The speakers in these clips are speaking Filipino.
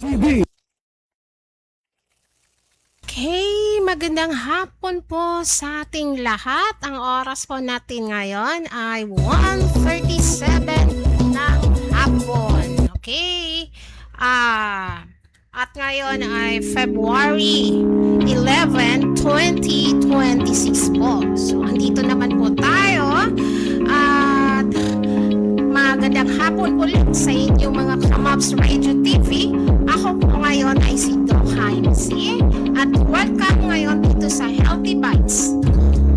TV. Okay, magandang hapon po sa ating lahat. Ang oras po natin ngayon ay 1:37 ng hapon. Okay? At ngayon ay February 11, 2026 po. So, andito naman po tayo. At magandang hapon ulit sa inyong mga Kamaps Radio TV. Ako po ngayon ay si Doc Heinze at welcome ngayon dito sa Healthy Bites.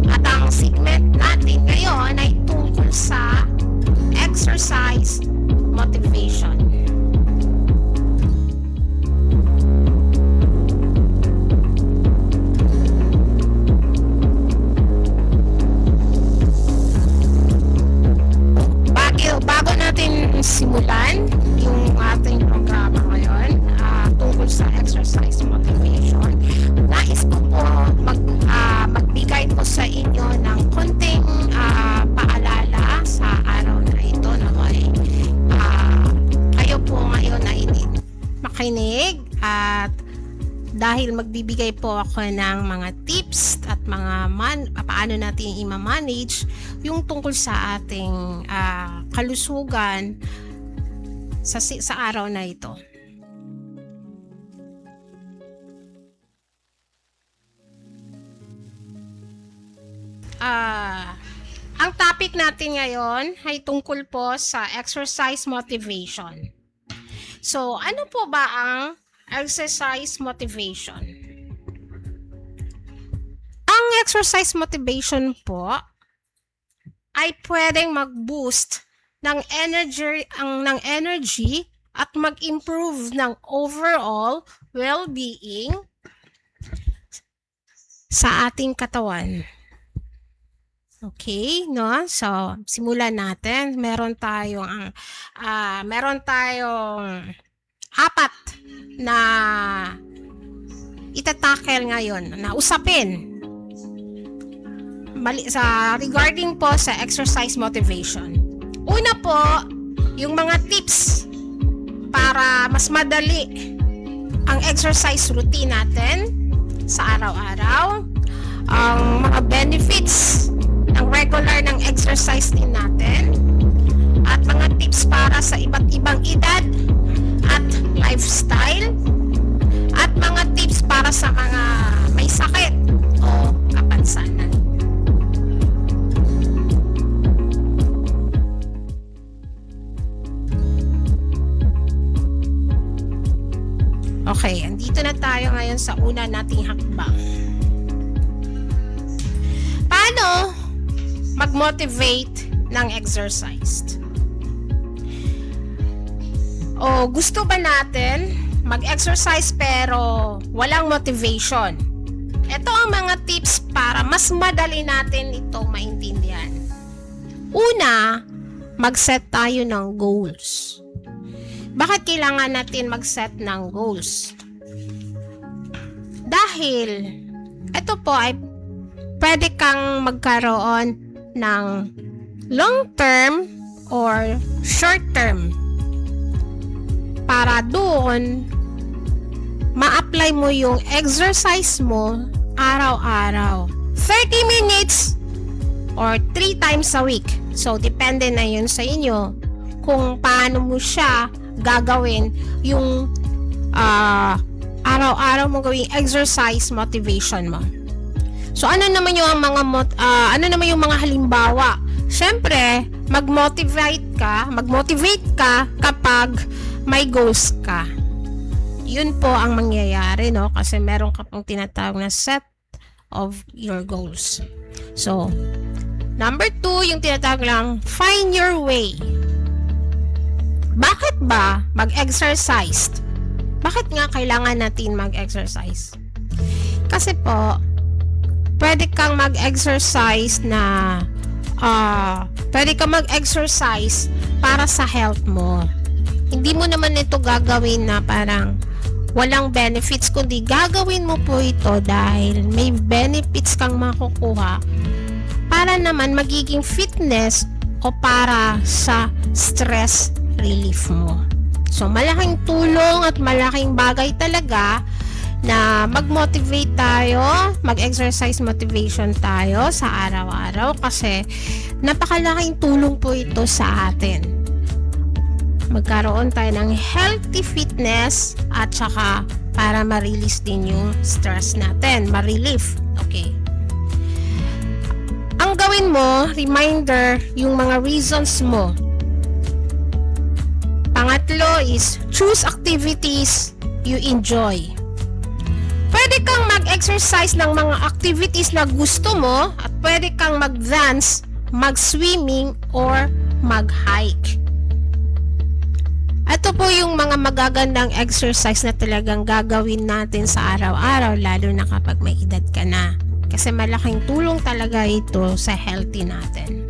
At ang segment natin ngayon ay tungkol sa exercise motivation. Bago natin simulan yung ating programa ngayon tungkol sa exercise motivation, nais ko po magbigay po sa inyo ng konting paalala sa araw na ito na kayo po ngayon ay makinig at dahil magbibigay po ako ng mga tips at mga paano natin i-manage yung tungkol sa ating kalusugan sa araw na ito. Ang topic natin ngayon ay tungkol po sa exercise motivation. So, ano po ba ang exercise motivation? Ang exercise motivation po ay pwedeng mag-boost ng energy at mag-improve ng overall well-being sa ating katawan. Okay, no? So, simulan natin. Meron tayong apat na itatakel ngayon na usapin regarding po sa exercise motivation. Una po, yung mga tips para mas madali ang exercise routine natin sa araw-araw, ang mga benefits ng regular ng exercise din natin, at mga tips para sa iba't ibang edad at lifestyle, at mga tips para sa mga may sakit o kapansanan. Okay, andito na tayo ngayon sa una nating hakbang. Paano mag-motivate ng exercise? O gusto ba natin mag-exercise pero walang motivation? Ito ang mga tips para mas madali natin ito maintindihan. Una, mag-set tayo ng goals. Bakit kailangan natin mag-set ng goals? Dahil ito po ay pwede kang magkaroon ng long-term or short-term para doon ma-apply mo yung exercise mo araw-araw. 30 minutes or 3 times a week. So, depende na yun sa inyo kung paano mo siya gagawin yung araw-araw mo gawing exercise motivation mo. So, ano naman yung mga halimbawa? Siyempre, mag-motivate ka kapag may goals ka. Yun po ang mangyayari, no? Kasi meron ka pong tinatawag na set of your goals. So, number 2, yung tinatawag lang, find your way. Bakit ba mag-exercise? Bakit nga kailangan natin mag-exercise? Kasi po, pwede kang mag-exercise para sa health mo. Hindi mo naman ito gagawin na parang walang benefits, kundi gagawin mo po ito dahil may benefits kang makukuha para naman magiging fitness o para sa stress relief mo. So, malaking tulong at malaking bagay talaga na mag-motivate tayo, mag-exercise motivation tayo sa araw-araw kasi napakalaking tulong po ito sa atin. Magkaroon tayo ng healthy fitness at saka para ma-release din yung stress natin, ma-relief. Okay. Ang gawin mo, reminder, yung mga reasons mo. Pangatlo is choose activities you enjoy. Pwede kang mag-exercise ng mga activities na gusto mo at pwede kang mag-dance, mag-swimming, or mag-hike. Ito po yung mga magagandang exercise na talagang gagawin natin sa araw-araw, lalo na kapag may edad ka na. Kasi malaking tulong talaga ito sa healthy natin.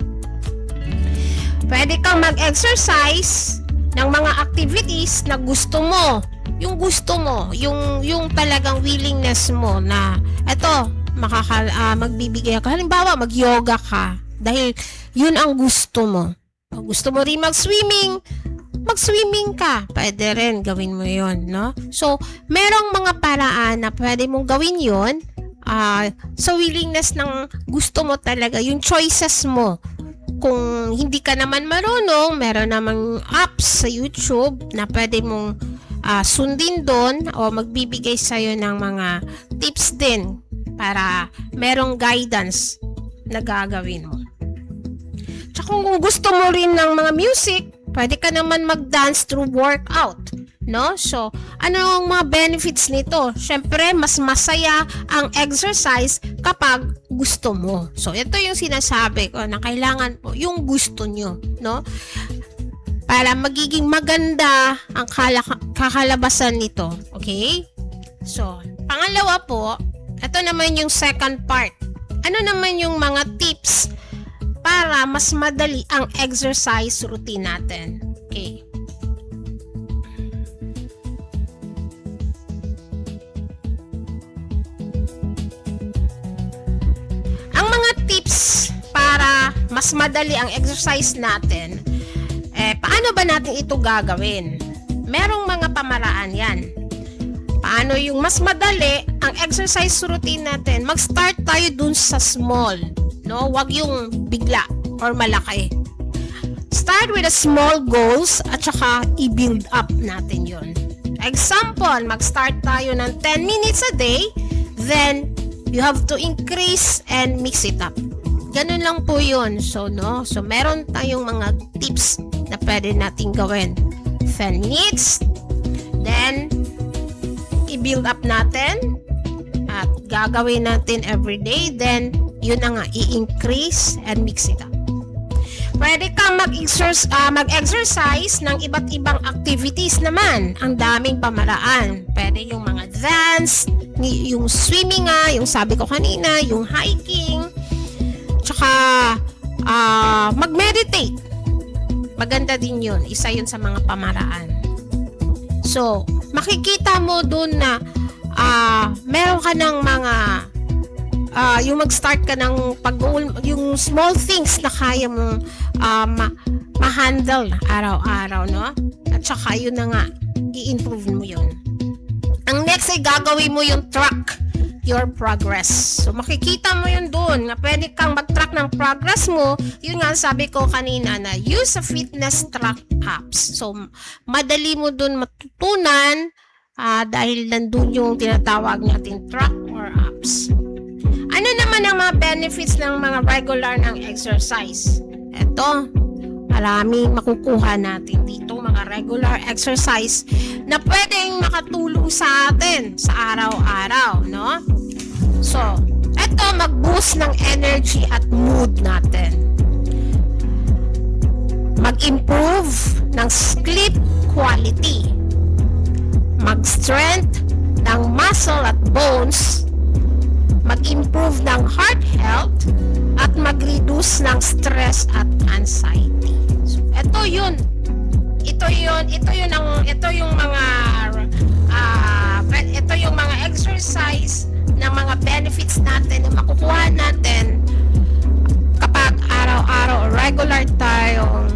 Pwede kang mag-exercise ng mga activities na gusto mo. Yung gusto mo, yung talagang willingness mo na eto, magbibigay ka. Halimbawa, mag-yoga ka dahil yun ang gusto mo. Kung gusto mo rin mag-swimming ka. Pwede rin gawin mo yun, no? So, merong mga paraan na pwede mong gawin yun sa willingness ng gusto mo talaga, yung choices mo. Kung hindi ka naman marunong, meron namang apps sa YouTube na pwede mong sundin doon o magbibigay sa'yo ng mga tips din para merong guidance na gagawin mo. Tsaka kung gusto mo rin ng mga music, pwede ka naman mag-dance through workout, no? So, ano ang mga benefits nito? Syempre, mas masaya ang exercise kapag gusto mo. So, ito yung sinasabi ko na kailangan po yung gusto nyo, no? Para magiging maganda ang kakalabasan nito. Okay? So, pangalawa po, ito naman yung second part. Ano naman yung mga tips para mas madali ang exercise routine natin? Okay. Ang mga tips para mas madali ang exercise natin, paano ba natin ito gagawin? Merong mga pamaraan yan. Paano yung mas madali ang exercise routine natin? Mag-start tayo dun sa small, no? Wag yung bigla or malaki. Start with a small goals at saka i-build up natin yun. Example, mag-start tayo ng 10 minutes a day, then you have to increase and mix it up. Ganun lang po yun. So meron tayong mga tips na pwede natin gawin. 10 minutes, then i-build up natin at gagawin natin every day, then yun na nga, i-increase and mix it up. Pwede kang mag-exercise ng iba't ibang activities naman. Ang daming pamaraan. Pwede yung mga dance, yung swimming nga, yung sabi ko kanina, yung hiking, tsaka mag-meditate. Maganda din yun. Isa yun sa mga pamaraan. So, makikita mo dun na meron ka ng mga yung mag-start ka ng yung small things na kaya mong ma-handle araw-araw, no? At saka yun na nga, i-improve mo yun. Ang next ay gagawin mo yung track your progress. So, makikita mo yun doon na pwede kang mag-track ng progress mo. Yun nga sabi ko kanina na use a fitness track apps. So, madali mo doon matutunan dahil nandun yung tinatawag natin track or apps. Ano naman ang mga benefits ng mga regular ng exercise? Ito, maraming makukuha natin dito, mga regular exercise na pwedeng makatulong sa atin sa araw-araw, no? So, ito mag-boost ng energy at mood natin. Mag-improve ng sleep quality. Mag-strength ng muscle at bones. Mag-improve ng heart health at mag-reduce ng stress at anxiety. So, ito yung mga exercise ng mga benefits natin na makukuha natin kapag araw-araw o regular tayong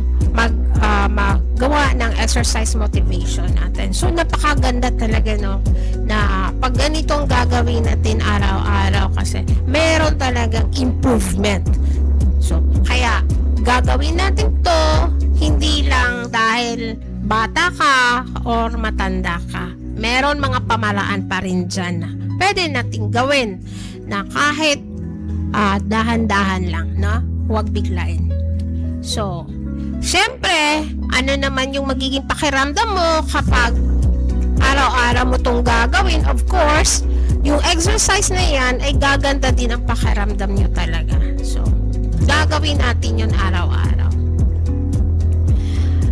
magawa ng exercise motivation natin. So napakaganda talaga, no, na pag ganitong gagawin natin araw-araw kasi meron talagang improvement. So kaya gagawin natin to hindi lang dahil bata ka or matanda ka. Meron mga pamalaan pa rin dyan na pwede nating gawin na kahit dahan-dahan lang, no? Huwag biglain. So, syempre, ano naman yung magiging pakiramdam mo kapag araw-araw mo tong gagawin? Of course, yung exercise na yan ay gaganda din ang pakiramdam nyo talaga. So, gagawin natin yun araw-araw.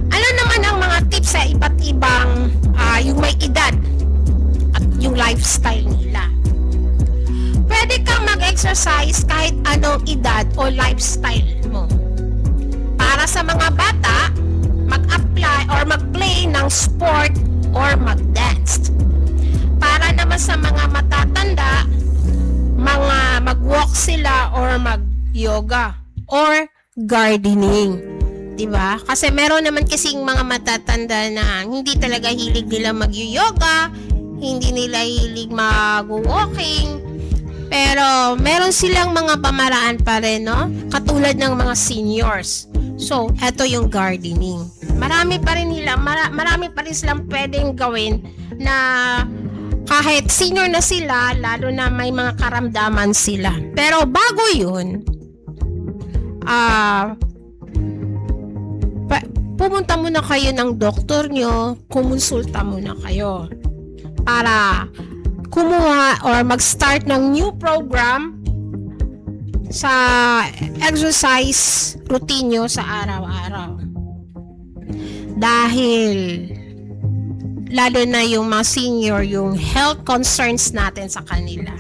Ano naman ang mga tips sa iba't ibang yung may edad at yung lifestyle nila? Pwede kang mag-exercise kahit anong edad o lifestyle mo. Para sa mga bata, mag-apply or mag-play ng sport or mag-dance. Para naman sa mga matatanda, mag-walk sila or mag-yoga or gardening. Diba? Kasi meron naman kasing mga matatanda na hindi talaga hilig nila mag-yoga, hindi nila hilig mag-walking, pero meron silang mga pamaraan pa rin, no? Katulad ng mga seniors. So, eto yung gardening. Marami pa rin silang pwedeng gawin na kahit senior na sila, lalo na may mga karamdaman sila. Pero bago yun, pumunta muna kayo ng doktor nyo, kumonsulta muna kayo para kumuha or mag-start ng new program sa exercise routine nyo sa araw-araw. Dahil lalo na yung mga senior, yung health concerns natin sa kanila.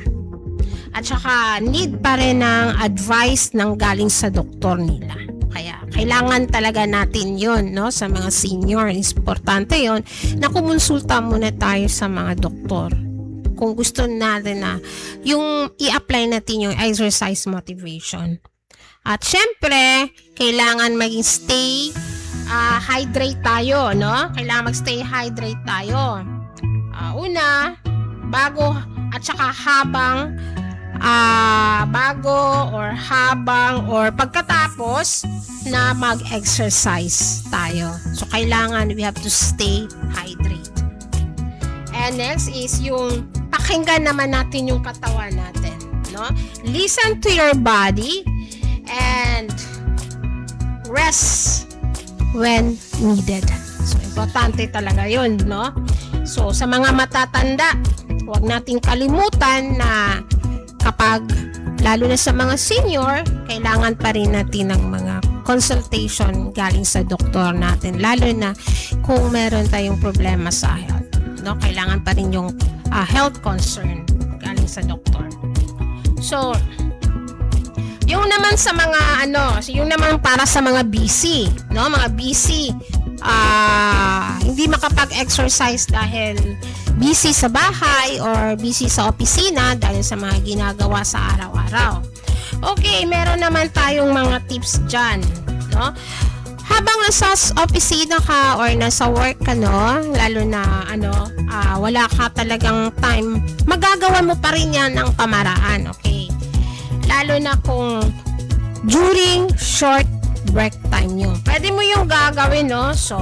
At saka need pa rin ng advice ng galing sa doktor nila. Kaya kailangan talaga natin yon, no, sa mga senior. Importante yon na kumonsulta muna tayo sa mga doktor kung gusto natin na yung i-apply natin yung exercise motivation. At syempre, kailangan maging stay hydrate tayo, no? Kailangan mag-stay hydrate tayo. Una, bago at saka habang or pagkatapos na mag-exercise tayo. So, kailangan we have to stay hydrated. And next is yung pakinggan naman natin yung katawan natin, no? Listen to your body and rest when needed. So, importante talaga yun, no? So, sa mga matatanda, huwag nating kalimutan na kapag, lalo na sa mga senior, kailangan pa rin natin ng mga consultation galing sa doktor natin. Lalo na kung meron tayong problema sa health, no? Kailangan pa rin yung health concern galing sa doktor. So, yung naman sa mga yung naman para sa mga busy, no? Mga busy, hindi makapag-exercise dahil busy sa bahay or busy sa opisina dahil sa mga ginagawa sa araw-araw. Okay, meron naman tayong mga tips dyan, no? Habang nasa opisina ka or nasa work ka, no, lalo na wala ka talagang time, magagawa mo pa rin yan ng pamaraan, okay? Lalo na kung during short break time nyo. Pwede mo yung gagawin, no? So,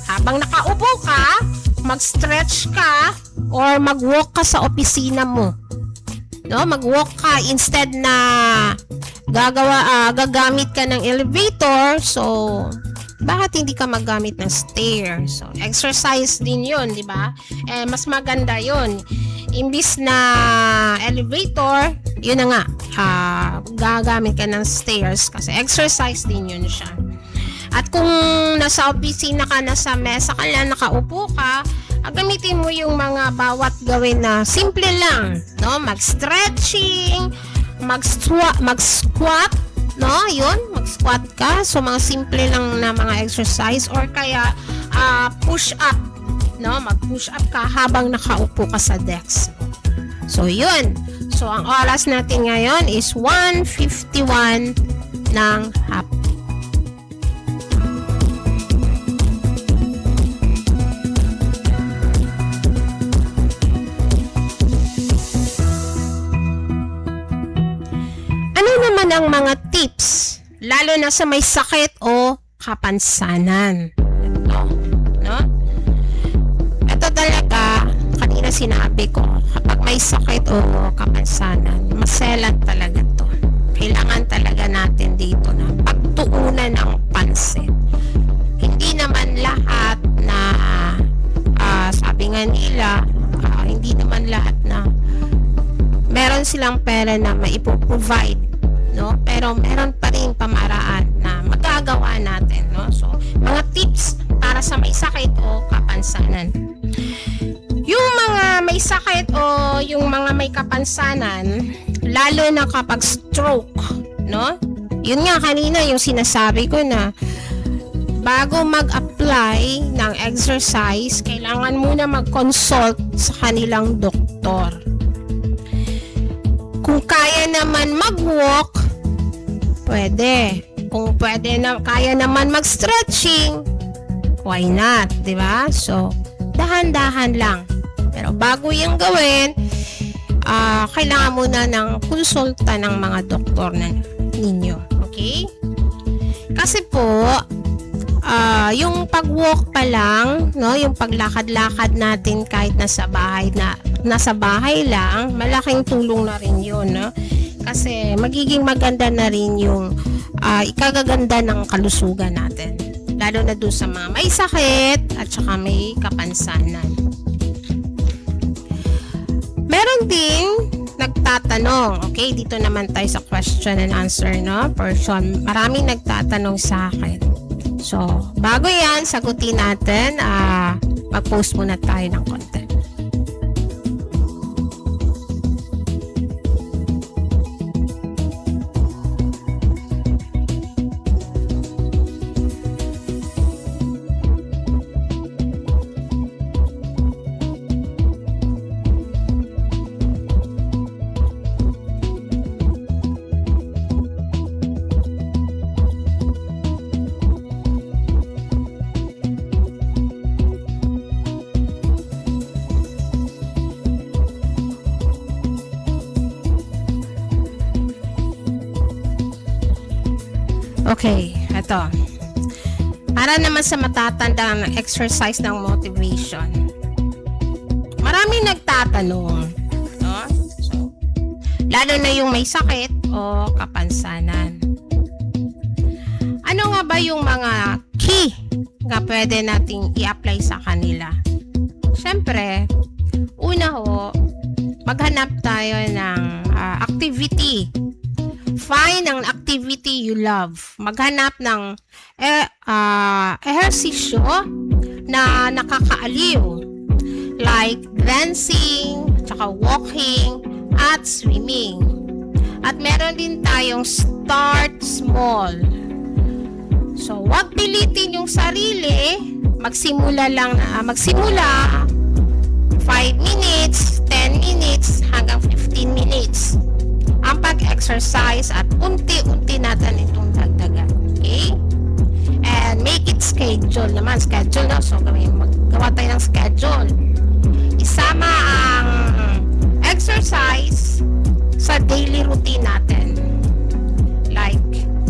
habang nakaupo ka, mag-stretch ka or mag-walk ka sa opisina mo. No? Mag-walk ka instead na gagamit ka ng elevator. So, bakit hindi ka maggamit ng stair? So, exercise din yun, di ba? Mas maganda yun. Imbis na elevator, yun na nga, gagamit ka ng stairs kasi exercise din yun siya. At kung nasa opisina ka, nasa mesa ka lang, nakaupo ka, gamitin mo yung mga bawat gawin na simple lang, no? Mag-stretching, mag-squat, no? Yun, mag-squat ka. So, mga simple lang na mga exercise or kaya push up, no? Mag-push up ka habang nakaupo ka sa desk. So, yun. So, ang oras natin ngayon is 1:51 ng hapon. ng mga tips, lalo na sa may sakit o kapansanan. Ito, no? Ito talaga, kanina sinabi ko, kapag may sakit o kapansanan, maselan talaga to. Kailangan talaga natin dito na pagtuunan ng pansin. Hindi naman lahat na, sabi nga nila, hindi naman lahat na meron silang pera na maipoprovide, no? Pero meron pa rin pamaraan na magagawa natin, no? So, mga tips para sa may sakit o kapansanan. Yung mga may sakit o yung mga may kapansanan, lalo na kapag stroke, no? Yun nga kanina yung sinasabi ko na bago mag-apply ng exercise, kailangan muna mag-consult sa kanilang doktor. Kung kaya naman mag-walk, pwede. Kung kaya naman mag-stretching, why not, di ba? So, dahan-dahan lang. Pero bago yung gawin, kailangan muna ng konsulta ng mga doktor ninyo. Okay? Kasi po, yung pag-walk pa lang, no, yung paglakad-lakad natin kahit nasa bahay lang, malaking tulong na rin yun, no? Kasi magiging maganda na rin yung ikagaganda ng kalusugan natin. Lalo na dun sa mga may sakit at saka may kapansanan. Meron ding nagtatanong, okay, dito naman tayo sa question and answer, no, portion. Maraming nagtatanong sa akin. So, bago yan, sagutin natin, mag-post muna tayo ng content. Okay, ito. Para naman sa matatandang exercise ng motivation. Maraming nagtatanong, no? So, lalo na yung may sakit o kapansanan. Ano nga ba yung mga key na pwede nating i-apply sa kanila? Siyempre, una ho, maghanap tayo ng activity. Find an activity you love. Maghanap ng ehersisyo na nakakaaliw. Like dancing, tsaka walking, at swimming. At meron din tayong start small. So, wag pilitin yung sarili. Magsimula 5 minutes, 10 minutes, hanggang 15 minutes. Ang pag-exercise at unti-unti natin itong dagdagan. Okay? And make it schedule naman. Schedule na. So, magawa tayo ng schedule. Isama ang exercise sa daily routine natin. Like,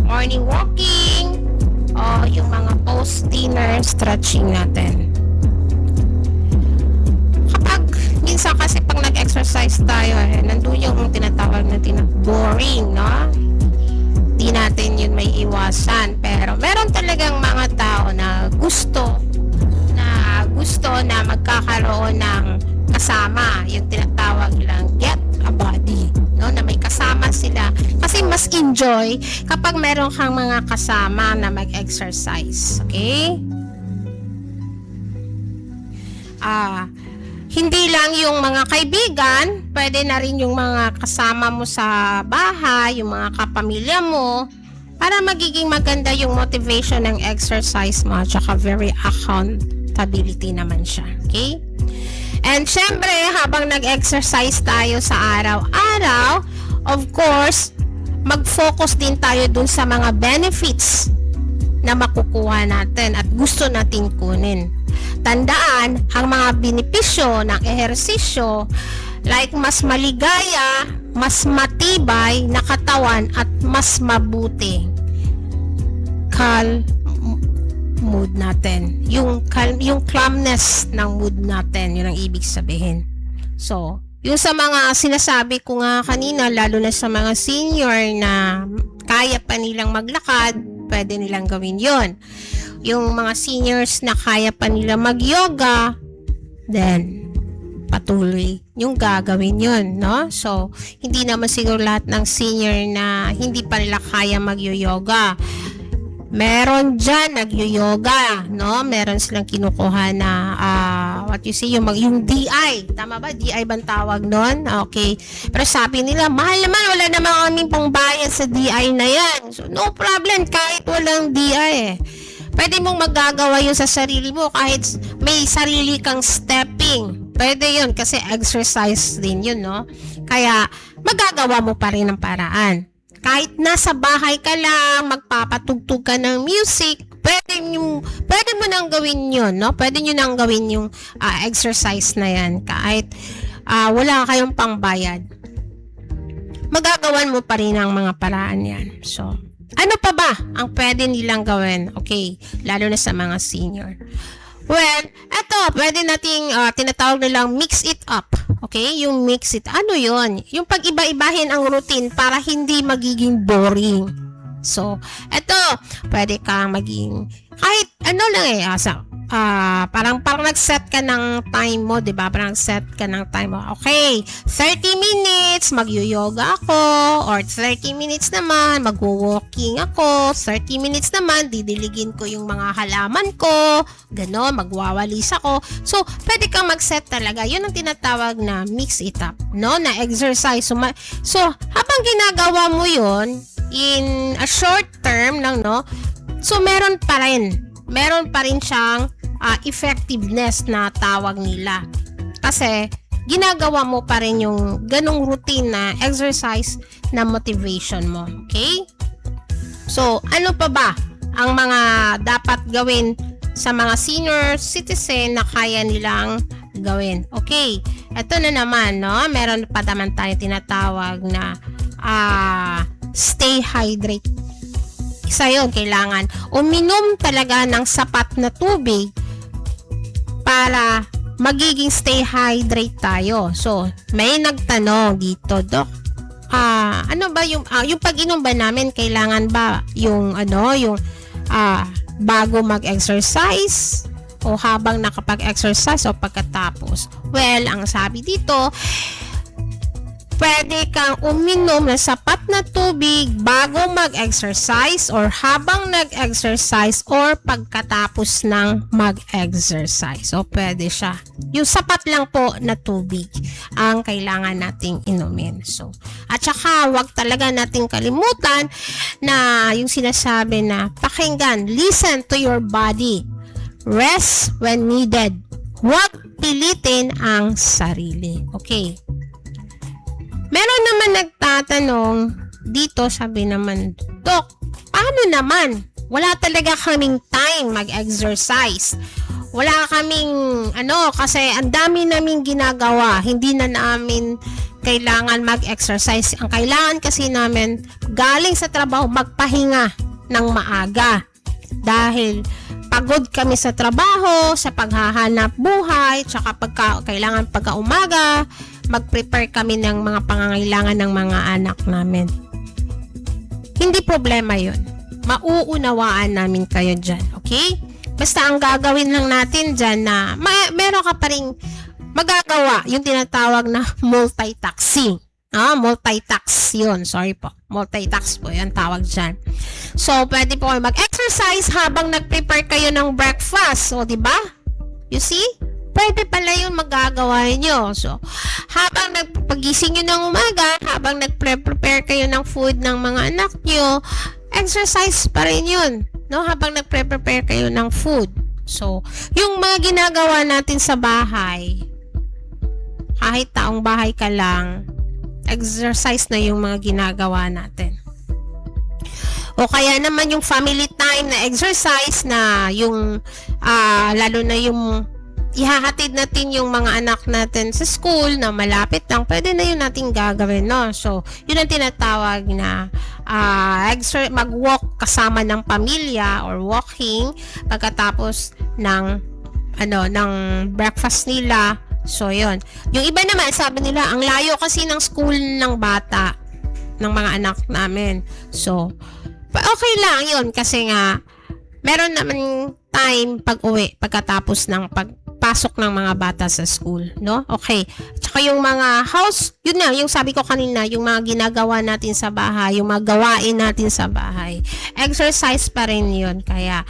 morning walking o yung mga post-dinner stretching natin. Minsan kasi pag nag-exercise tayo, nandun yung tinatawag natin na boring, no? Di natin yun may iwasan. Pero meron talagang mga tao na gusto na magkakaroon ng kasama. Yung tinatawag lang get a body, no? Na may kasama sila. Kasi mas enjoy kapag meron kang mga kasama na mag-exercise. Okay? Hindi lang yung mga kaibigan, pwede na rin yung mga kasama mo sa bahay, yung mga kapamilya mo, para magiging maganda yung motivation ng exercise mo, tsaka very accountability naman siya. Okay? And syempre, habang nag-exercise tayo sa araw-araw, of course, mag-focus din tayo dun sa mga benefits na makukuha natin at gusto natin kunin. Tandaan, ang mga benepisyo ng ehersisyo Like mas maligaya, mas matibay na katawan at mas mabuti. Calm mood natin. Yung calmness ng mood natin, yun ang ibig sabihin. So, yung sa mga sinasabi ko nga kanina, lalo na sa mga senior na kaya pa nilang maglakad, pwede nilang gawin yon. Yung mga seniors na kaya pa nilang mag-yoga, then patuloy yung gagawin yun, no? So, hindi naman siguro lahat ng senior na hindi pa nila kaya mag-yoga. Meron dyan nag-yoga, no? Meron silang kinukuha na what you say, yung DI. Tama ba? DI bang tawag nun? Okay. Pero sabi nila, mahal naman, wala naman kaming pangbayad sa DI na yan. So, no problem, kahit walang DI Pwede mong magagawa yun sa sarili mo kahit may sarili kang stepping. Pwede yun kasi exercise din yun, no? Kaya magagawa mo pa rin ang paraan. Kahit nasa bahay ka lang, magpapatugtog ka ng music, pwede mo nang gawin yun, no? Pwede nyo nang gawin yung exercise na yan kahit wala kayong pangbayad. Magagawan mo pa rin ang mga paraan yan. So, ano pa ba ang pwede nilang gawin? Okay, lalo na sa mga senior. Well, eto, pwede nating tinatawag nilang mix it up. Okay, yung mix it. Ano yon? Yung pag-iba-ibahin ang routine para hindi magiging boring. So, eto, pwede kang maging kahit ano lang parang nag-set ka ng time mo, 'di ba? Parang set ka ng time mo. Okay, 30 minutes magyo-yoga ako or 30 minutes naman magwo-walking ako, 30 minutes naman didiligin ko yung mga halaman ko, gano'n, magwawalis ako. So, pwede kang mag-set talaga. 'Yun ang tinatawag na mix it up, no? Na exercise. So, habang ginagawa mo 'yun in a short term lang, no? So, meron pa rin siyang effectiveness na tawag nila. Kasi, ginagawa mo pa rin yung ganong routine na exercise na motivation mo. Okay? So, ano pa ba ang mga dapat gawin sa mga senior citizen na kaya nilang gawin? Okay. Ito na naman, no? Meron pa naman tayo tinatawag na stay hydrated. Isa yun, kailangan uminom talaga ng sapat na tubig para magiging stay hydrate tayo. So, may nagtanong dito, Dok, ano ba yung pag-inom ba namin, kailangan ba yung bago mag-exercise o habang nakapag-exercise o pagkatapos? Well, ang sabi dito, pwede kang uminom ng sapat na tubig bago mag-exercise or habang nag-exercise or pagkatapos ng mag-exercise. So, pwede siya. Yung sapat lang po na tubig ang kailangan nating inumin. So, at saka, wag talaga nating kalimutan na yung sinasabi na pakinggan, listen to your body. Rest when needed. Huwag pilitin ang sarili. Okay. Meron naman nagtatanong dito, sabi naman, Dok, paano naman? Wala talaga kaming time mag-exercise. Wala kaming, kasi ang dami naming ginagawa. Hindi na namin kailangan mag-exercise. Ang kailangan kasi namin, galing sa trabaho, magpahinga ng maaga. Dahil pagod kami sa trabaho, sa paghahanap buhay, tsaka kailangan pagka umaga, mag-prepare kami ng mga pangangailangan ng mga anak namin. Hindi problema yun. Mauunawaan namin kayo dyan. Okay? Basta ang gagawin lang natin dyan na meron ka pa rin magagawa yung tinatawag na multitasking. Multitask yun. Sorry po. Multitask po yan tawag dyan. So, pwede po kayo mag-exercise habang nag-prepare kayo ng breakfast. So, di ba? You see? Pwede pala yun magagawa nyo. So, habang nagpagising nyo ng umaga, habang nag-prepare kayo ng food ng mga anak nyo, exercise pa rin yun. No? Habang nag-prepare kayo ng food. So, yung mga ginagawa natin sa bahay, kahit taong bahay ka lang, exercise na yung mga ginagawa natin. O kaya naman yung family time na exercise na yung lalo na yung ihahatid natin yung mga anak natin sa school na malapit lang, pwede na yun natin gagawin, no? So, yun ang tinatawag na mag-walk kasama ng pamilya or walking pagkatapos ng ng breakfast nila. So, yun. Yung iba naman, sabi nila, ang layo kasi ng school ng bata, ng mga anak namin. So, okay lang yun kasi nga, meron naman time pag-uwi pagkatapos ng pagpasok ng mga bata sa school, no? Okay. Tsaka yung mga house, yun na, yung sabi ko kanina, yung mga ginagawa natin sa bahay, yung mga gawain natin sa bahay. Exercise pa rin yun. Kaya,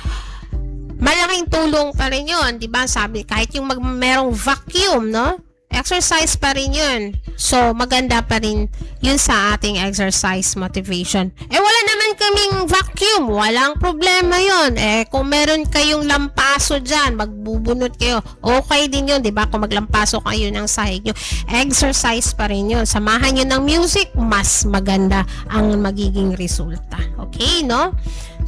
malaking tulong pa rin yun, di ba? Sabi, kahit yung merong vacuum, no? Exercise pa rin yun. So, maganda pa rin yun sa ating exercise motivation. Wala naman kaming vacuum. Walang problema yun. Kung meron kayong lampaso dyan, magbubunot kayo, okay din yun, di ba? Kung maglampaso kayo ng sahig nyo, exercise pa rin yun. Samahan nyo ng music, mas maganda ang magiging resulta. Okay, no?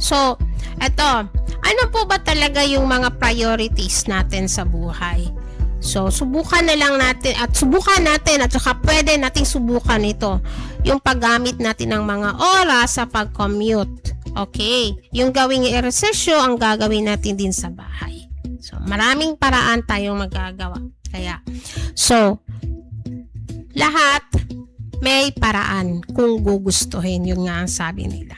So, eto, ano po ba talaga yung mga priorities natin sa buhay? So, subukan na lang natin at saka pwede nating subukan ito. Yung paggamit natin ng mga oras sa pag-commute. Okay? Yung gawing ehersisyo ang gagawin natin din sa bahay. So, maraming paraan tayong magagawa. Kaya, so, lahat may paraan kung gugustuhin. Yun nga ang sabi nila.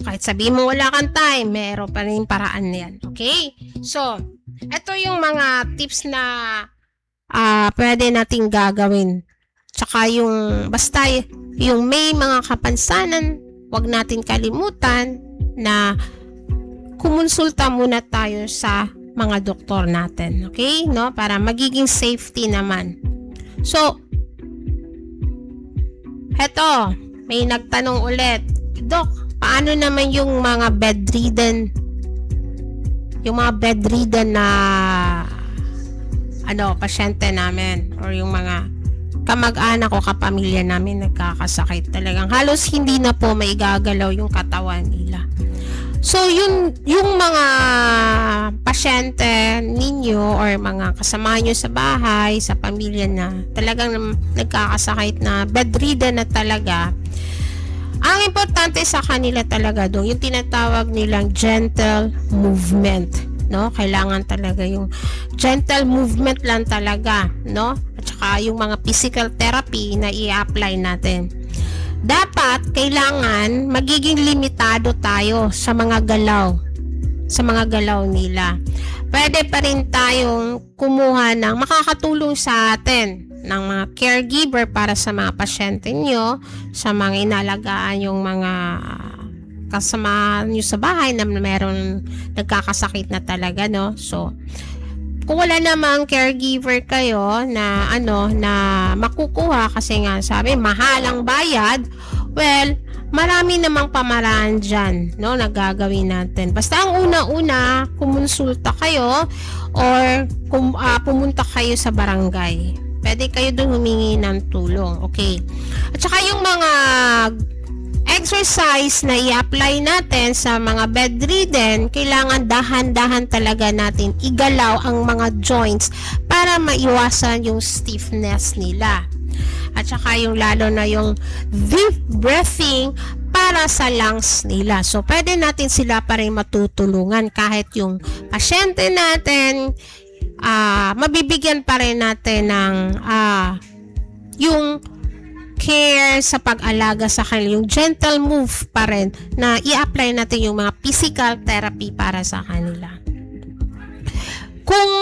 Kahit sabihin mo wala kang time, meron pa rin paraan yan. Okay? So, ito yung mga tips na pwede nating gagawin. Tsaka yung basta yung may mga kapansanan, wag natin kalimutan na kumonsulta muna tayo sa mga doktor natin. Okay? No? Para magiging safety naman. So, eto, may nagtanong ulit, Dok, paano naman yung mga bedridden? Yung mga bedridden na pasyente namin or yung mga kamag-anak o kapamilya namin nagkakasakit. Talagang halos hindi na po maigagalaw yung katawan nila. So, yung mga pasyente ninyo or mga kasama nyo sa bahay, sa pamilya na talagang nagkakasakit na bedridden na talaga, ang importante sa kanila talaga doon, yung tinatawag nilang gentle movement, no? Kailangan talaga yung gentle movement lang talaga, no? At saka yung mga physical therapy na i-apply natin. Dapat, kailangan magiging limitado tayo sa mga galaw nila. Pwede pa rin tayong kumuha ng makakatulong sa atin ng mga caregiver para sa mga pasyente nyo, sa mga inalagaan yung mga kasama nyo sa bahay na meron nagkakasakit na talaga, no? So, kung wala namang caregiver kayo na na makukuha kasi nga sabi mahal ang bayad, well, marami namang pamaraan dyan, no, na gagawin natin. Basta ang una-una, kumonsulta kayo or pumunta kayo sa barangay. Pwede kayo doon humingi ng tulong. Okay. At saka yung mga exercise na i-apply natin sa mga bedridden, kailangan dahan-dahan talaga natin igalaw ang mga joints para maiwasan yung stiffness nila. At saka yung lalo na yung deep breathing para sa lungs nila. So, pwede natin sila pa rin matutulungan kahit yung pasyente natin, mabibigyan pa rin natin ng yung care sa pag-alaga sa kanila, yung gentle move pa rin na i-apply natin yung mga physical therapy para sa kanila. Kung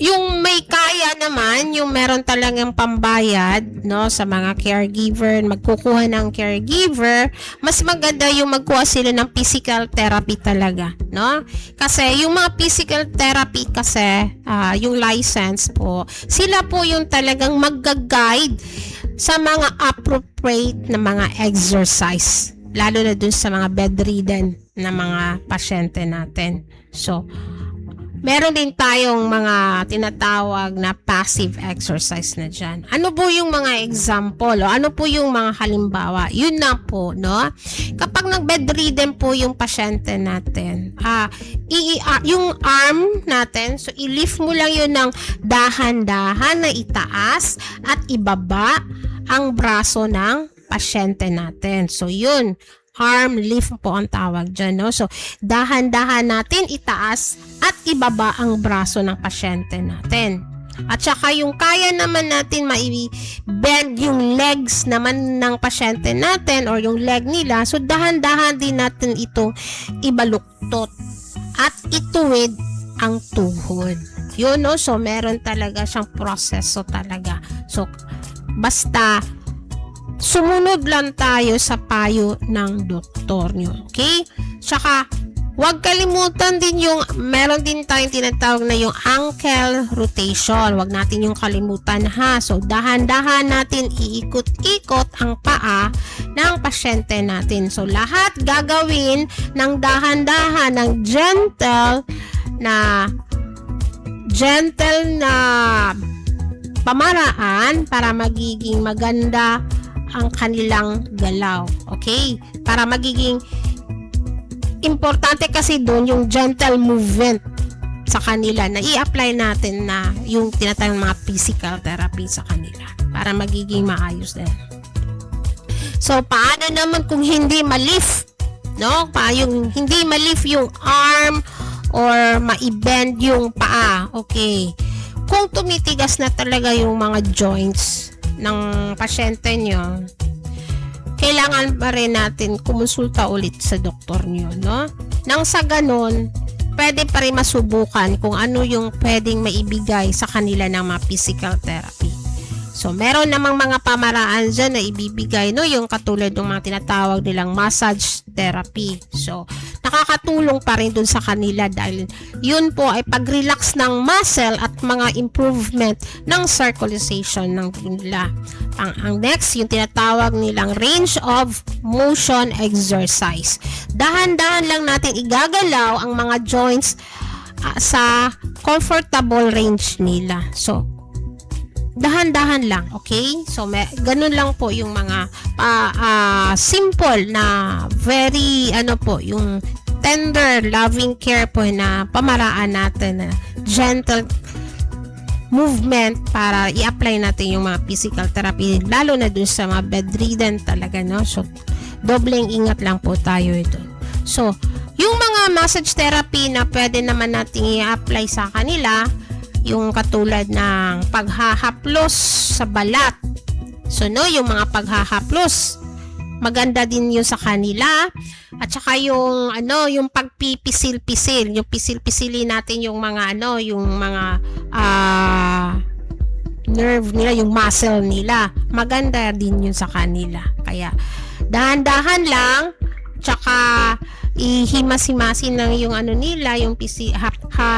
yung may kaya naman, yung meron talagang pambayad, no, sa mga caregiver, magkukuha ng caregiver, mas maganda yung magkuha sila ng physical therapy talaga, no? Kasi yung mga physical therapy kasi, yung license po, sila po yung talagang mag-guide sa mga appropriate na mga exercise, lalo na dun sa mga bedridden na mga pasyente natin. So, meron din tayong mga tinatawag na passive exercise na dyan. Ano po yung mga example? O ano po yung mga halimbawa? Yun na po, no? Kapag nag-bedridden po yung pasyente natin, yung arm natin, so i-lift mo lang yun ng dahan-dahan na itaas at ibaba ang braso ng pasyente natin. So yun, arm lift po ang tawag dyan, no? So, dahan-dahan natin itaas at ibaba ang braso ng pasyente natin. At saka yung kaya naman natin ma-bend yung legs naman ng pasyente natin or yung leg nila, so dahan-dahan din natin ito ibaluktot at ituwid ang tuhod. Yun, no? So, meron talaga siyang proseso talaga. So, basta sumunod lang tayo sa payo ng doktor nyo. Okay? Tsaka, huwag kalimutan din yung, meron din tayong tinatawag na yung ankle rotation. Huwag natin yung kalimutan, ha. So, dahan-dahan natin iikot-ikot ang paa ng pasyente natin. So, lahat gagawin ng dahan-dahan, ng gentle na pamaraan para magiging maganda ang kanilang galaw. Okay? Para magiging importante kasi doon yung gentle movement sa kanila na i-apply natin na yung tinatawag mga physical therapy sa kanila para magiging maayos din. So, paano naman kung hindi ma-lift? No? Yung hindi ma-lift yung arm or ma-bend yung paa. Okay. Kung tumitigas na talaga yung mga joints ng pasyente nyo, kailangan pa rin natin kumonsulta ulit sa doktor nyo, no? Nang sa ganon, pwede pa rin masubukan kung ano yung pwedeng maibigay sa kanila ng mga physical therapy. So, meron namang mga pamaraan dyan na ibibigay, no? Yung katulad ng mga tinatawag nilang massage therapy. So, nakakatulong pa rin dun sa kanila dahil yun po ay pag-relax ng muscle at mga improvement ng circulation ng nila. Ang next, yung tinatawag nilang range of motion exercise. Dahan-dahan lang natin igagalaw ang mga joints sa comfortable range nila. So, dahan-dahan lang, okay? So, ganun lang po yung mga simple na very, yung tender, loving care po na pamaraan natin na gentle movement para i-apply natin yung mga physical therapy, lalo na dun sa mga bedridden talaga, no? So, dobleng ingat lang po tayo ito. So, yung mga massage therapy na pwede naman natin i-apply sa kanila, yung katulad ng paghahaplos sa balat. So, no, yung mga paghahaplos, maganda din yun sa kanila. At saka yung, yung pagpipisil-pisil, yung pisil-pisilin natin yung mga, yung mga nerve nila, yung muscle nila. Maganda din yun sa kanila. Kaya, dahan-dahan lang, tsaka ihimas-himasin lang yung nila, yung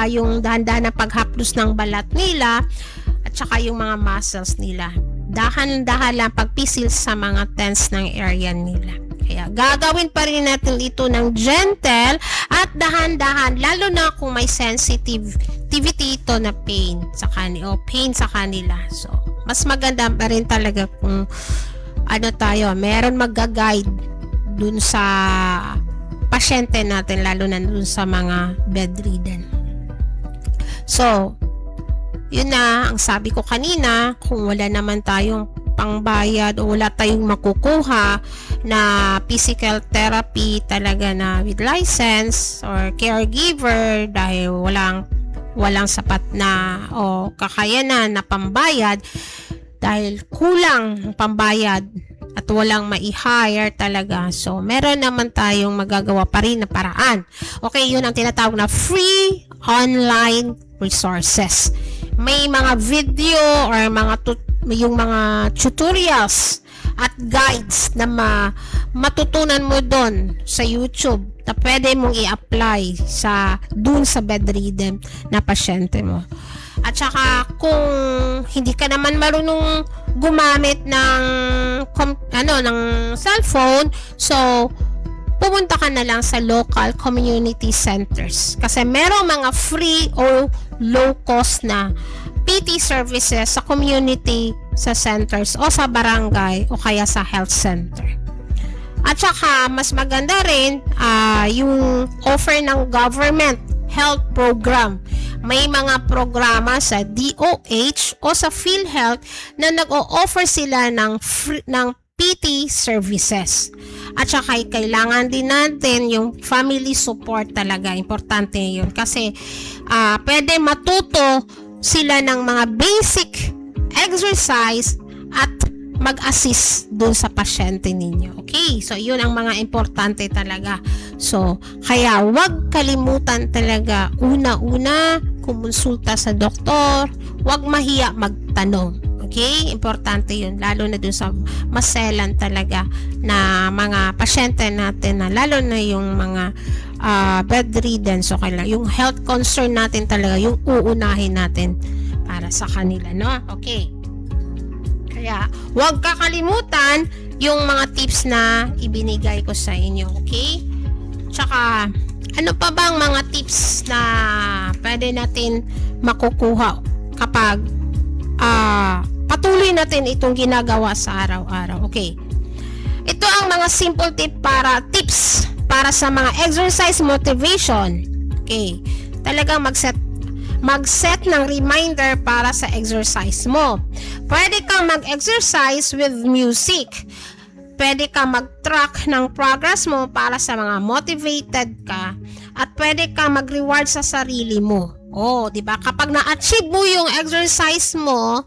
yung dahan-dahan na paghaplos ng balat nila at saka yung mga muscles nila. Dahan-dahan lang pagpisil sa mga tense ng area nila. Kaya gagawin pa rin natin ito ng gentle at dahan-dahan, lalo na kung may sensitivity ito na pain sa kanila o pain sa kanila. So, mas maganda pa rin talaga kung meron mag-guide dun sa pasyente natin, lalo na dun sa mga bedridden. So, yun na ang sabi ko kanina, kung wala naman tayong pangbayad o wala tayong makukuha na physical therapy talaga na with license or caregiver dahil walang sapat na o kakayanan na pambayad dahil kulang ang pambayad at walang mai-hire talaga. So, meron naman tayong magagawa pa rin na paraan. Okay, yun ang tinatawag na free online resources. May mga video or yung mga tutorials at guides na matutunan mo doon sa YouTube na pwede mong i-apply dun sa bedridden na pasyente mo. At saka kung hindi ka naman marunong gumamit ng cellphone, so pumunta ka na lang sa local community centers. Kasi merong mga free o low cost na PT services sa community, sa centers o sa barangay o kaya sa health center. At saka, mas maganda rin yung offer ng government health program. May mga programa sa DOH o sa PhilHealth na nag-o-offer sila ng PT services. At saka kailangan din natin yung family support talaga. Importante yun kasi pwede matuto sila ng mga basic exercise at mag-assist dun sa pasyente ninyo. Okay? So, yun ang mga importante talaga. So, kaya wag kalimutan talaga una-una kumonsulta sa doktor, wag mahiya magtanong. Okay? Importante yun. Lalo na dun sa maselan talaga na mga pasyente natin na lalo na yung mga bedridden. So, yung health concern natin talaga, yung uunahin natin para sa kanila. No? Okay. Kaya, huwag kakalimutan yung mga tips na ibinigay ko sa inyo. Okay? Tsaka, ano pa bang mga tips na pwede natin makukuha kapag patuloy natin itong ginagawa sa araw-araw? Okay. Ito ang mga simple tips para sa mga exercise motivation. Okay. Talagang mag-set ng reminder para sa exercise mo. Pwede kang mag-exercise with music. Pwede kang mag-track ng progress mo para sa mga motivated ka. At pwede kang mag-reward sa sarili mo. Oh, 'di ba? Kapag na-achieve mo yung exercise mo,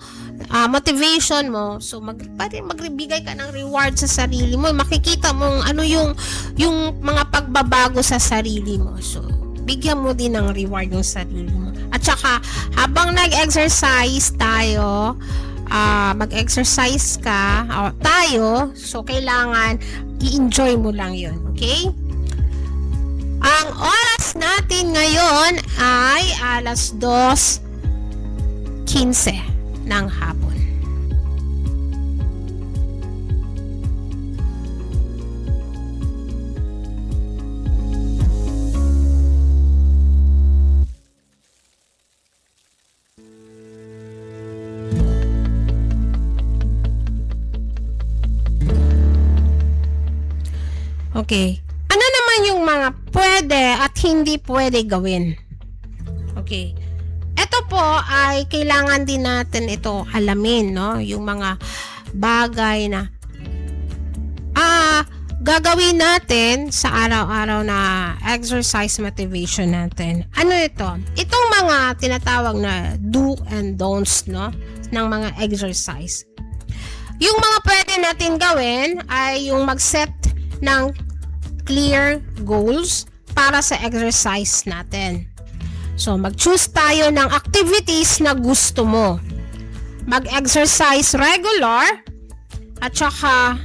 motivation mo, so pwede magbigay ka ng reward sa sarili mo. Makikita mo ano yung mga pagbabago sa sarili mo. So, bigyan mo din ng reward yung sarili mo. At saka, habang nag-exercise tayo, mag-exercise ka, tayo, so kailangan i-enjoy mo lang yun. Okay? Ang oras natin ngayon ay alas 2:15 ng hapon. Okay. Ano naman yung mga pwede at hindi pwede gawin? Okay. Ito po ay kailangan din natin ito alamin, no? Yung mga bagay na gagawin natin sa araw-araw na exercise motivation natin. Ano ito? Itong mga tinatawag na do and don'ts, no? Ng mga exercise. Yung mga pwede natin gawin ay yung mag-set ng clear goals para sa exercise natin. So, mag-choose tayo ng activities na gusto mo. Mag-exercise regular at saka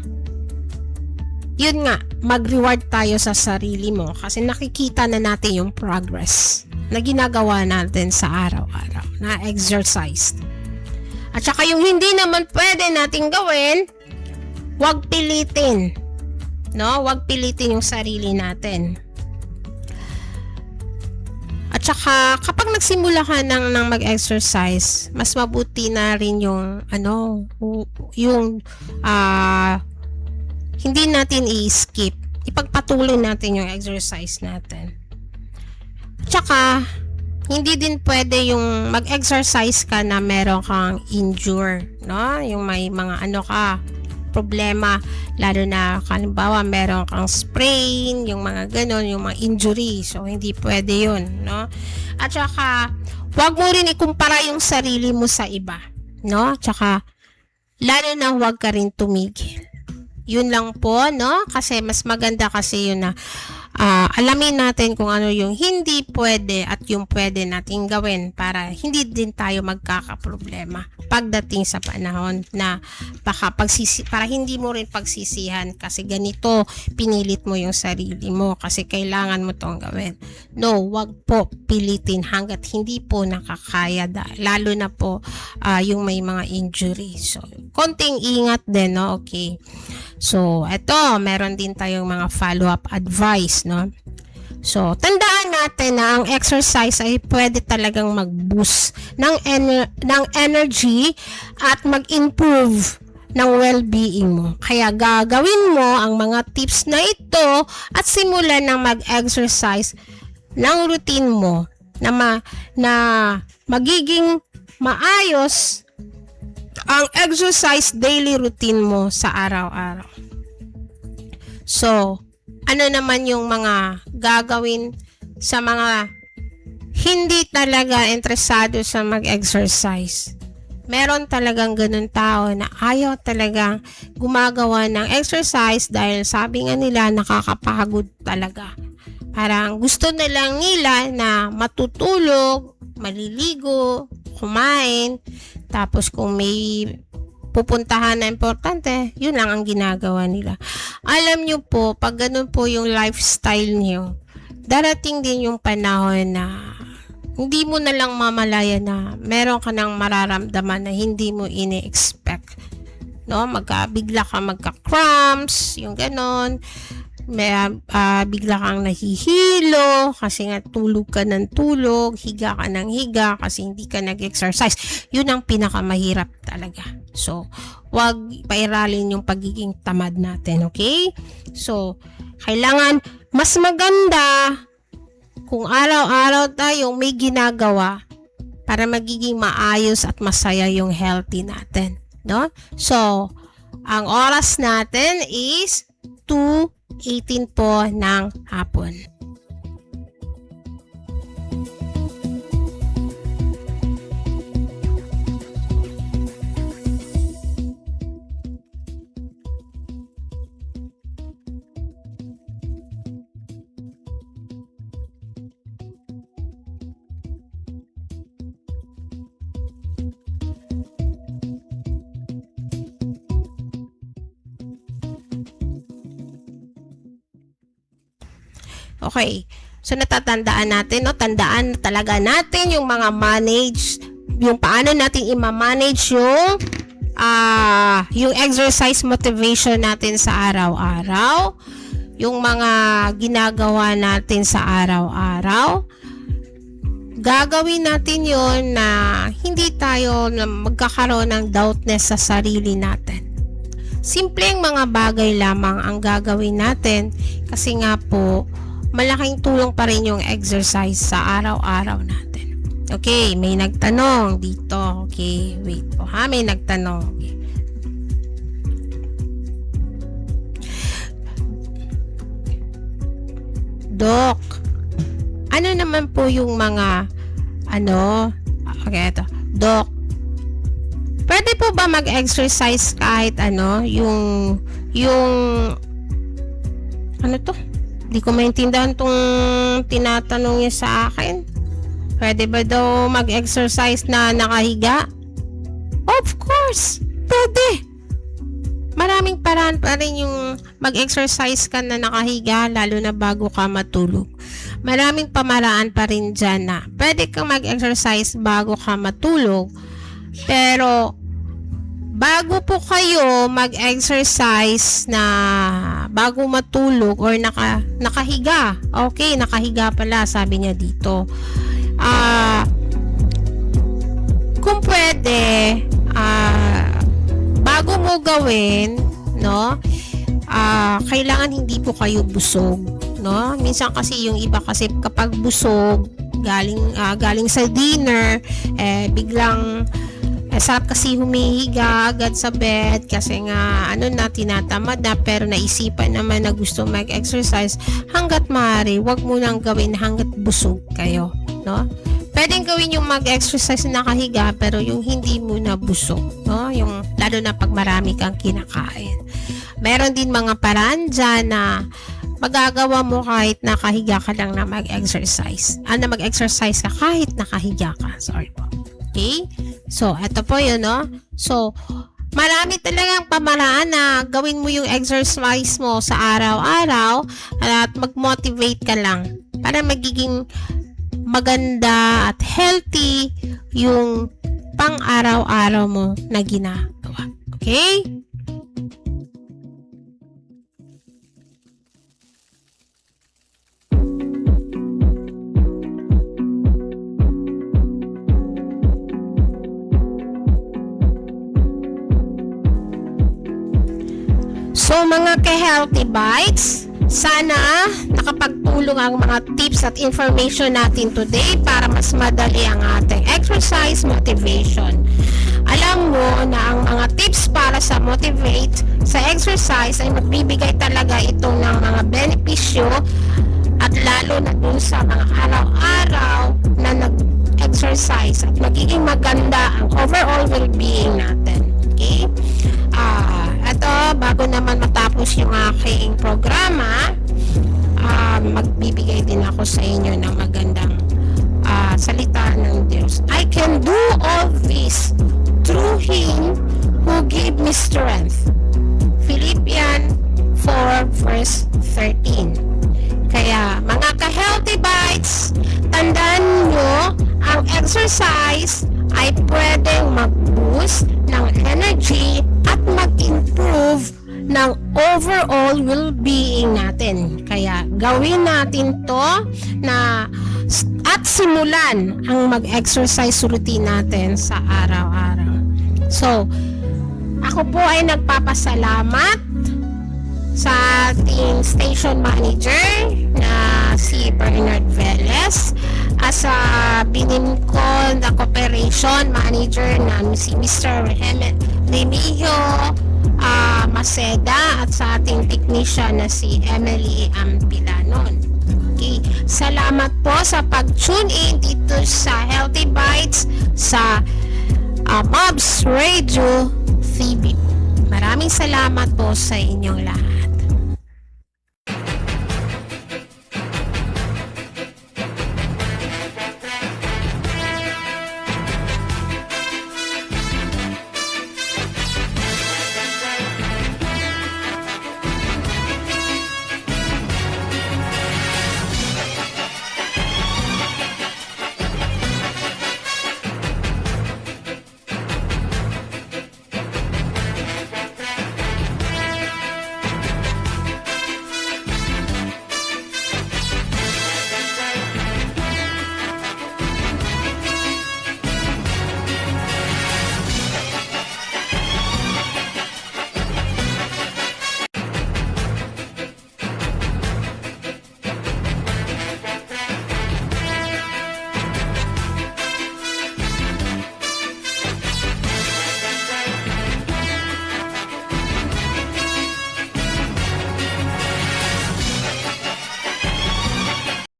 yun nga, mag-reward tayo sa sarili mo kasi nakikita na natin yung progress na ginagawa natin sa araw-araw na exercise. At saka yung hindi naman pwede nating gawin, huwag pilitin. No, huwag pilitin yung sarili natin. At saka kapag nagsimula ka ng mag-exercise, mas mabuti na rin yung hindi natin i-skip. Ipagpatuloy natin yung exercise natin. At saka hindi din pwede yung mag-exercise ka na meron kang injure, no? Yung may mga problema, lalo na halimbawa meron kang sprain, yung mga ganon, yung mga injury. So, hindi pwede yun, no? At saka, huwag mo rin ikumpara yung sarili mo sa iba, no? Tsaka, lalo na huwag ka rin tumigil. Yun lang po, no? Kasi mas maganda kasi yun na alamin natin kung ano yung hindi pwede at yung pwede nating gawin para hindi din tayo magkakaproblema pagdating sa panahon na para hindi mo rin pagsisihan kasi ganito pinilit mo yung sarili mo kasi kailangan mo tong gawin. No, wag po pilitin hanggat hindi po nakakaya, lalo na po yung may mga injury. So, konting ingat din, no? Okay. So, eto, meron din tayong mga follow-up advice, no? So, tandaan natin na ang exercise ay pwede talagang mag-boost ng energy at mag-improve ng well-being mo. Kaya gagawin mo ang mga tips na ito at simulan ng mag-exercise ng routine mo na magiging maayos ang exercise daily routine mo sa araw-araw. So, ano naman yung mga gagawin sa mga hindi talaga interesado sa mag-exercise? Meron talagang ganun tao na ayaw talagang gumagawa ng exercise dahil sabi nga nila nakakapagod talaga. Parang gusto na lang nila na matutulog, maliligo, kumain, tapos kung may pupuntahan na importante, yun lang ang ginagawa nila. Alam nyo po, pag ganun po yung lifestyle nyo, darating din yung panahon na hindi mo na lang mamalaya na meron ka nang mararamdaman na hindi mo ini-expect. No? Bigla ka magka-cramps, yung ganon. Bigla kang nahihilo kasi nga tulog ka ng tulog, higa ka ng higa kasi hindi ka nag-exercise. Yun ang pinakamahirap talaga. So, wag pairalin yung pagiging tamad natin, okay? So, kailangan mas maganda kung araw-araw tayong may ginagawa para magiging maayos at masaya yung healthy natin, no? So, ang oras natin is 2:18 po ng hapon. Okay. So, natatandaan natin, no? Tandaan talaga natin yung mga yung paano natin i-manage yung exercise motivation natin sa araw-araw, yung mga ginagawa natin sa araw-araw. Gagawin natin yon na hindi tayo magkakaroon ng doubtness sa sarili natin. Simpleng mga bagay lamang ang gagawin natin kasi nga po, malaking tulong pa rin yung exercise sa araw-araw natin. Okay, may nagtanong dito. Okay, wait po ha, may nagtanong. Okay. Doc, ano naman po yung mga okay, ito. Doc, pwede po ba mag-exercise kahit yung ano to? Di ko maintindihan tong tinatanong niya sa akin. Pwede ba daw mag-exercise na nakahiga? Of course! Pwede! Maraming paraan pa rin yung mag-exercise ka na nakahiga, lalo na bago ka matulog. Maraming pamaraan pa rin dyan na pwede kang mag-exercise bago ka matulog. Pero bago po kayo mag-exercise na bago matulog or nakahiga. Okay, nakahiga pala, sabi niya dito. Kung pwede, bago mo gawin, no? Kailangan hindi po kayo busog, no? Minsan kasi yung iba kasi kapag busog, galing sa dinner, biglang sarap kasi humihiga agad sa bed kasi nga tinatamad na, pero naisipan naman na gusto mag-exercise. Hanggat maaari, wag mo nang gawin hanggat busog kayo, no? Pwedeng gawin yung mag-exercise na nakahiga pero yung hindi mo na busog, no? Yung lalo na pag marami kang kinakain. Meron din mga paraan dyan na magagawa mo kahit nakahiga ka lang na mag-exercise. Mag-exercise ka kahit nakahiga ka. Sorry po. Okay? So, eto po yun, no? So, marami talagang pamaraan na gawin mo yung exercise mo sa araw-araw at mag-motivate ka lang para magiging maganda at healthy yung pang-araw-araw mo na ginagawa. Okay? mga ka-Healthy Bites, sana nakapagtulong ang mga tips at information natin today para mas madali ang ating exercise motivation. Alam mo na ang mga tips para sa motivate sa exercise ay magbibigay talaga ito ng mga benepisyo at lalo na dun sa mga araw-araw na nag-exercise at magiging maganda ang overall well-being natin. Okay? Ito, bago naman matapos yung aking programa, magbibigay din ako sa inyo ng magandang salita ng Diyos. I can do all this through Him who gave me strength. Philippians 4 verse 13. Kaya mga ka-Healthy Bites, tandaan nyo, ang exercise ay pwedeng mag-boost ng energy at mag-improve ng overall well-being natin. Kaya gawin natin to at simulan ang mag-exercise routine natin sa araw-araw. So, ako po ay nagpapasalamat sa ating station manager na si Bernard Velez, as sa binim ko na cooperation manager na si Mr. Remigio Maceda, at sa ating technician na si Emily Ampilanon. Okay. Salamat po sa pag-tune in dito sa Healthy Bites sa Mobs Radio TV. Maraming salamat po sa inyong lahat.